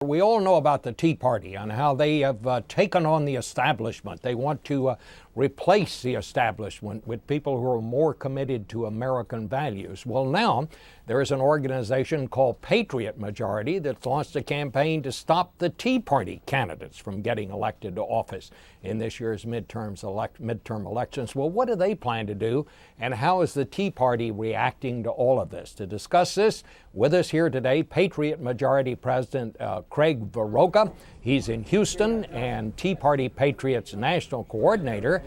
We all know about the Tea Party and how they have taken on the establishment. They want to replace the establishment with people who are more committed to American values. Well, now there is an organization called Patriot Majority that's launched a campaign to stop the Tea Party candidates from getting elected to office in this year's midterm elections. Well, what do they plan to do, and how is the Tea Party reacting to all of this? To discuss this, with us here today, Patriot Majority President Craig Varoga. He's in Houston, and Tea Party Patriots National Coordinator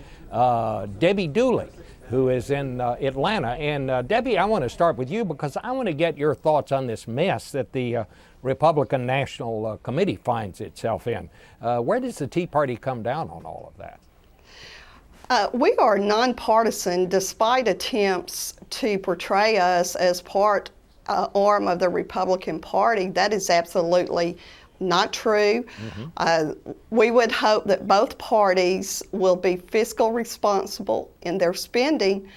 Debbie Dooley, who is in Atlanta. And Debbie, I want to start with you because I want to get your thoughts on this mess that the Republican National Committee finds itself in. Where does the Tea Party come down on all of that? We are nonpartisan despite attempts to portray us as part arm of the Republican Party. That is absolutely not true. We would hope that both parties will be fiscal responsible in their spending.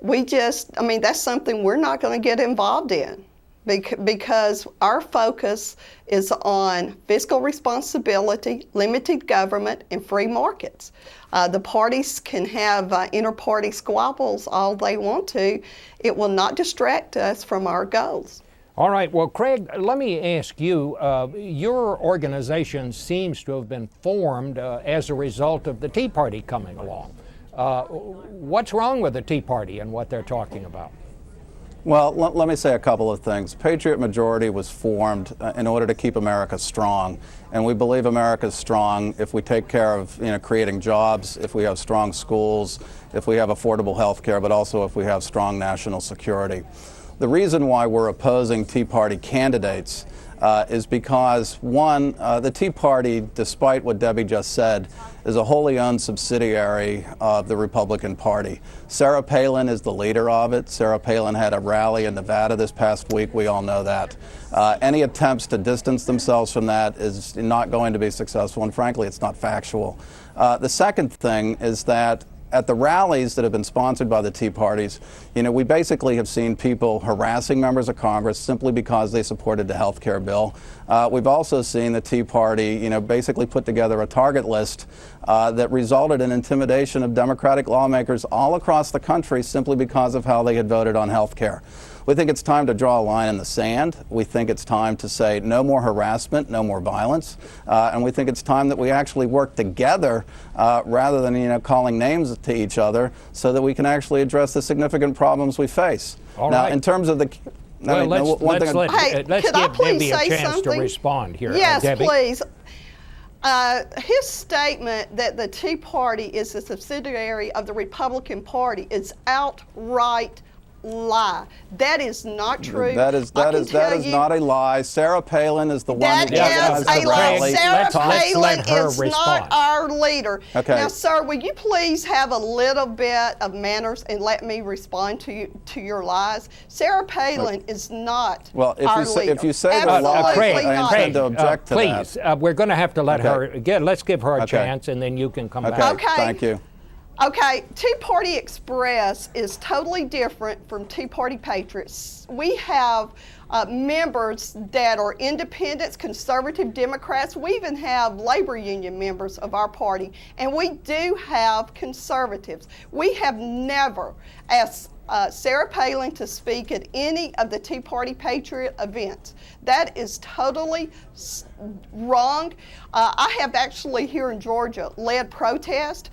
That's something we're not going to get involved in because our focus is on fiscal responsibility, limited government, and free markets. The parties can have inter-party squabbles all they want to. It will not distract us from our goals. All right. Well, Craig, let me ask you, your organization seems to have been formed as a result of the Tea Party coming along. What's wrong with the Tea Party and what they're talking about? Well, let me say a couple of things. Patriot Majority was formed in order to keep America strong, and we believe America is strong if we take care of creating jobs, if we have strong schools, if we have affordable health care, but also if we have strong national security. The reason why we're opposing Tea Party candidates is because, one, the Tea Party, despite what Debbie just said, is a wholly owned subsidiary of the Republican Party. Sarah Palin is the leader of it. Sarah Palin had a rally in Nevada this past week. We all know that. Any attempts to distance themselves from that is not going to be successful, and frankly, it's not factual. The second thing is that at the rallies that have been sponsored by the Tea Parties, we basically have seen people harassing members of Congress simply because they supported the health care bill. We've also seen the Tea Party, basically put together a target list that resulted in intimidation of Democratic lawmakers all across the country simply because of how they had voted on health care. We think it's time to draw a line in the sand. We think it's time to say no more harassment, no more violence, and we think it's time that we actually work together rather than calling names to each other, so that we can actually address the significant problems we face. All now, right. in terms of the let's give Debbie a chance something? to respond here. Yes, Debbie. please. His statement that the Tea Party is a subsidiary of the Republican Party is outright lie. That is not true. That is not a lie. Sarah Palin is the one that who organized is a the lie. rally. Sarah Palin is respond. not our leader. Okay. Now, sir, will you please have a little bit of manners and let me respond to your lies? Sarah Palin is not our leader. If you say the lie, Craig, I intend to object to please, that. We're going to have to let her again. Let's give her a Okay. chance, and then you can come Okay. back. Okay. Thank you. Okay, Tea Party Express is totally different from Tea Party Patriots. We have members that are independents, conservative Democrats. We even have labor union members of our party, and we do have conservatives. We have never asked Sarah Palin to speak at any of the Tea Party Patriot events. That is totally wrong. I have actually here in Georgia led protest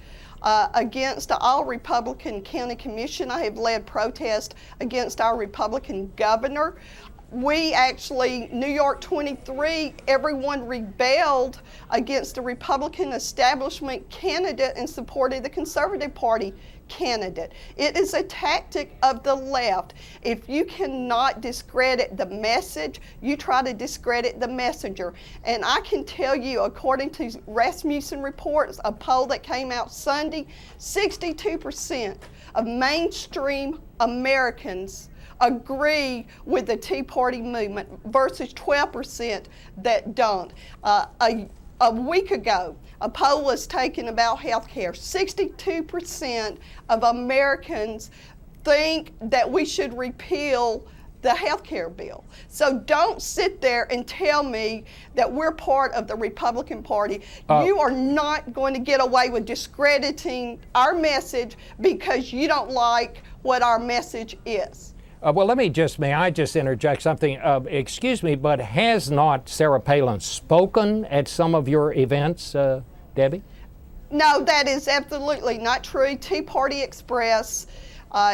against all Republican county commission. I have led protest against our Republican governor. We actually, New York 23, everyone rebelled against the Republican establishment candidate and supported the Conservative Party candidate. It is a tactic of the left. If you cannot discredit the message, you try to discredit the messenger. And I can tell you, according to Rasmussen reports, a poll that came out Sunday, 62% of mainstream Americans agree with the Tea Party movement versus 12% that don't. A week ago, a poll was taken about health care. 62% of Americans think that we should repeal the health care bill. So don't sit there and tell me that we're part of the Republican Party. You are not going to get away with discrediting our message because you don't like what our message is. Well, may I just interject something? Excuse me, but has not Sarah Palin spoken at some of your events, Debbie? No, that is absolutely not true. Tea Party Express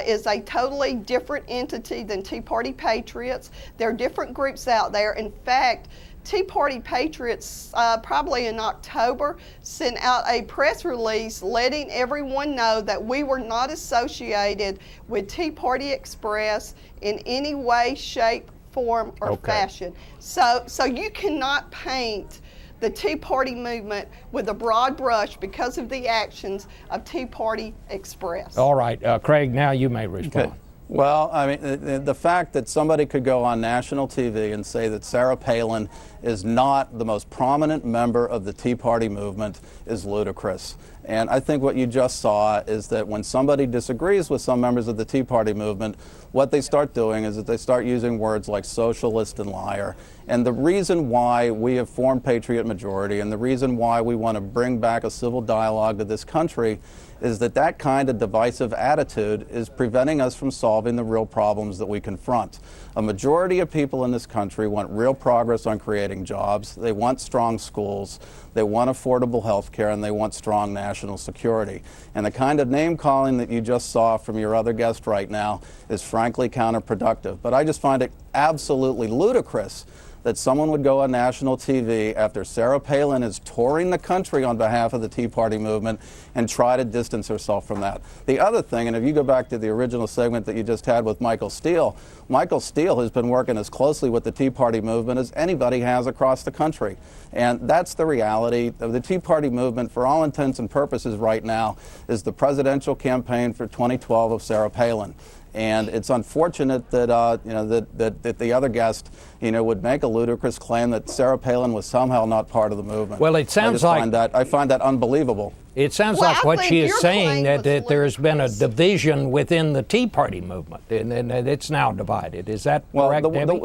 is a totally different entity than Tea Party Patriots. There are different groups out there. In fact, Tea Party Patriots, probably in October, sent out a press release letting everyone know that we were not associated with Tea Party Express in any way, shape, form, or fashion. So you cannot paint the Tea Party movement with a broad brush because of the actions of Tea Party Express. All right, Craig, now you may respond. Okay. Well, I mean, the fact that somebody could go on national TV and say that Sarah Palin is not the most prominent member of the Tea Party movement is ludicrous. And I think what you just saw is that when somebody disagrees with some members of the Tea Party movement, what they start doing is that they start using words like socialist and liar. And the reason why we have formed Patriot Majority and the reason why we want to bring back a civil dialogue to this country is that that kind of divisive attitude is preventing us from solving the real problems that we confront. A majority of people in this country want real progress on creating jobs. They want strong schools. They want affordable health care, and they want strong national security. And the kind of name calling that you just saw from your other guest right now is frankly counterproductive. But I just find it absolutely ludicrous that someone would go on national TV after Sarah Palin is touring the country on behalf of the Tea Party movement and try to distance herself from that. The other thing, and if you go back to the original segment that you just had with Michael Steele has been working as closely with the Tea Party movement as anybody has across the country. And that's the reality of the Tea Party movement, for all intents and purposes right now, is the presidential campaign for 2012 of Sarah Palin. And it's unfortunate that that the other guest would make a ludicrous claim that Sarah Palin was somehow not part of the movement. Well, it sounds like I find that unbelievable. It sounds like what she is saying that there's been a division within the Tea Party movement, and it's now divided. Is that correct, Debbie?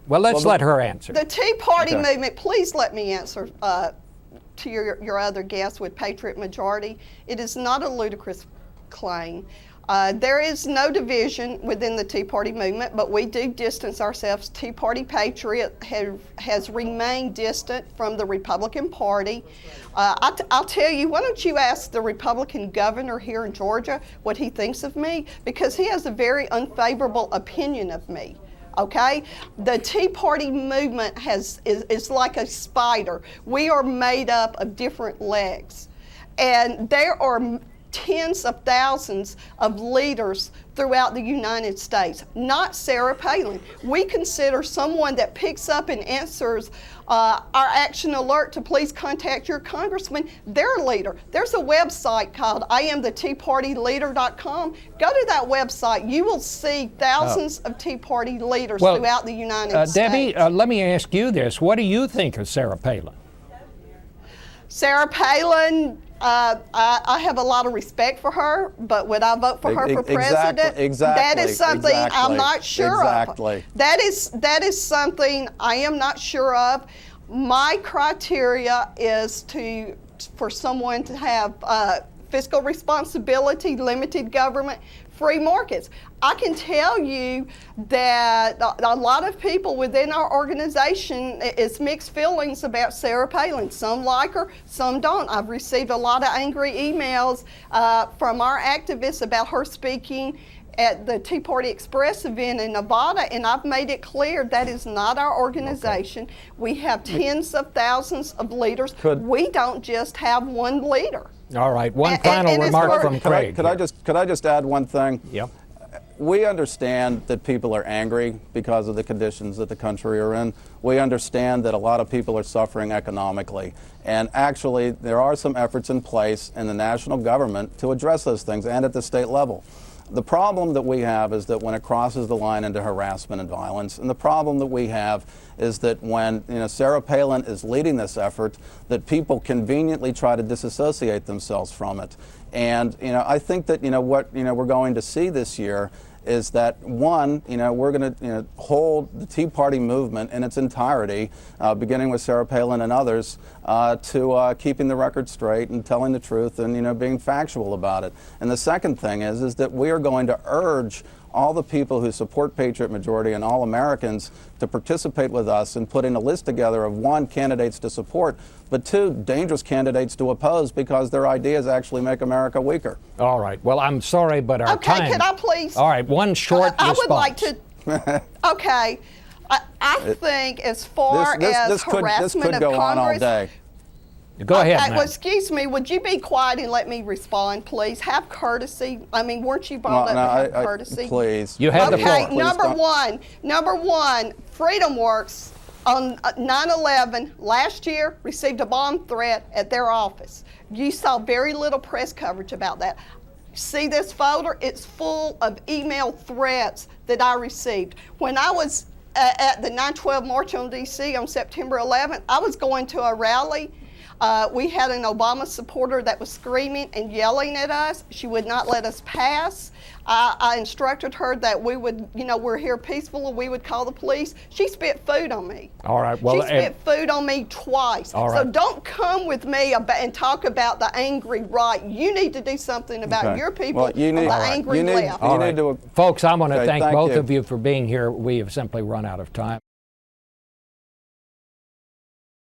Well, let's let her answer. The Tea Party movement. Please let me answer to your other guest with Patriot Majority. It is not a ludicrous claim. There is no division within the Tea Party movement, but we do distance ourselves. Tea Party Patriot has remained distant from the Republican Party. I'll tell you, why don't you ask the Republican governor here in Georgia what he thinks of me? Because he has a very unfavorable opinion of me. Okay? The Tea Party movement is like a spider. We are made up of different legs. And there are tens of thousands of leaders throughout the United States, not Sarah Palin. We consider someone that picks up and answers our action alert to please contact your congressman, their leader. There's a website called IamTheTeaPartyLeader.com. Go to that website. You will see thousands of Tea Party leaders throughout the United States. Debbie, let me ask you this. What do you think of Sarah Palin? Sarah Palin, I have a lot of respect for her, but would I vote for her for president? That is something I'm not sure of. That is something I am not sure of. My criteria is for someone to have fiscal responsibility, limited government, free markets. I can tell you that a lot of people within our organization is mixed feelings about Sarah Palin. Some like her, some don't. I've received a lot of angry emails from our activists about her speaking at the Tea Party Express event in Nevada, and I've made it clear that is not our organization. Okay. We have tens of thousands of leaders. We don't just have one leader. All right, one final remark from Craig. Could I just add one thing? Yeah. We understand that people are angry because of the conditions that the country are in. We understand that a lot of people are suffering economically. And actually, there are some efforts in place in the national government to address those things and at the state level. The problem that we have is that when it crosses the line into harassment and violence, and the problem that we have is that when Sarah Palin is leading this effort, that people conveniently try to disassociate themselves from it. And I think that what we're going to see this year is that, one, we're going to hold the Tea Party movement in its entirety, beginning with Sarah Palin and others, to keeping the record straight and telling the truth and being factual about it. And the second thing is that we are going to urge all the people who support Patriot Majority and all Americans to participate with us in putting a list together of, one, candidates to support, but two, dangerous candidates to oppose, because their ideas actually make America weaker. All right. Well, I'm sorry, but our time. Okay, can I please? All right, one short response. I would like to. Okay. I think as far as harassment this could of go on all Congress. day. Go ahead, Okay, ma'am. well, excuse me, would you be quiet and let me respond, please? Have courtesy. I mean, weren't you brought up to have courtesy? Please. You have the floor. Okay, number one, Freedom Works on 9/11 last year received a bomb threat at their office. You saw very little press coverage about that. See this folder? It's full of email threats that I received. When I was at the 9/12 March on D.C. on September 11th, I was going to a rally. We had an Obama supporter that was screaming and yelling at us. She would not let us pass. I instructed her that we would, we're here peaceful and we would call the police. She spit food on me. All right. Well, she spit food on me twice. All right. So don't come with me and talk about the angry right. You need to do something about your people Well, you need, the angry left. All right. Folks, I want to thank both you. of you for being here. We have simply run out of time.